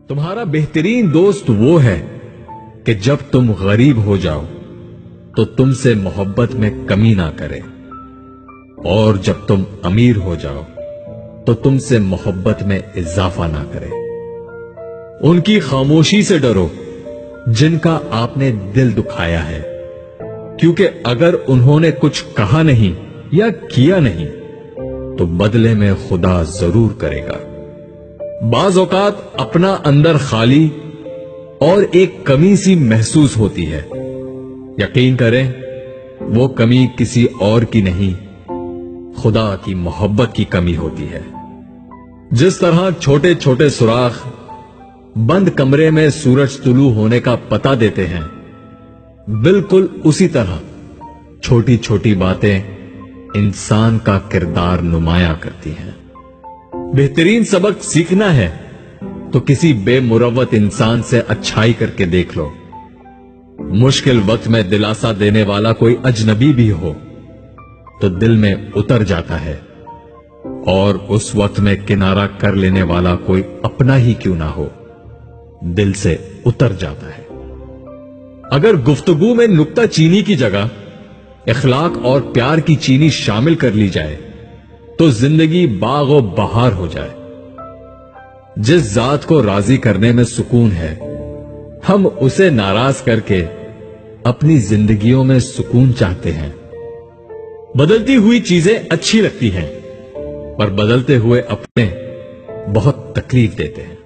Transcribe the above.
تمہارا بہترین دوست وہ ہے کہ جب تم غریب ہو جاؤ تو تم سے محبت میں کمی نہ کرے، اور جب تم امیر ہو جاؤ تو تم سے محبت میں اضافہ نہ کرے۔ ان کی خاموشی سے ڈرو جن کا آپ نے دل دکھایا ہے، کیونکہ اگر انہوں نے کچھ کہا نہیں یا کیا نہیں تو بدلے میں خدا ضرور کرے گا۔ بعض اوقات اپنا اندر خالی اور ایک کمی سی محسوس ہوتی ہے، یقین کریں وہ کمی کسی اور کی نہیں، خدا کی محبت کی کمی ہوتی ہے۔ جس طرح چھوٹے چھوٹے سوراخ بند کمرے میں سورج طلوع ہونے کا پتہ دیتے ہیں، بالکل اسی طرح چھوٹی چھوٹی باتیں انسان کا کردار نمایاں کرتی ہیں۔ بہترین سبق سیکھنا ہے تو کسی بے مروت انسان سے اچھائی کر کے دیکھ لو۔ مشکل وقت میں دلاسا دینے والا کوئی اجنبی بھی ہو تو دل میں اتر جاتا ہے، اور اس وقت میں کنارہ کر لینے والا کوئی اپنا ہی کیوں نہ ہو دل سے اتر جاتا ہے۔ اگر گفتگو میں نکتہ چینی کی جگہ اخلاق اور پیار کی چینی شامل کر لی جائے تو زندگی باغ و بہار ہو جائے۔ جس ذات کو راضی کرنے میں سکون ہے، ہم اسے ناراض کر کے اپنی زندگیوں میں سکون چاہتے ہیں۔ بدلتی ہوئی چیزیں اچھی لگتی ہیں، پر بدلتے ہوئے اپنے بہت تکلیف دیتے ہیں۔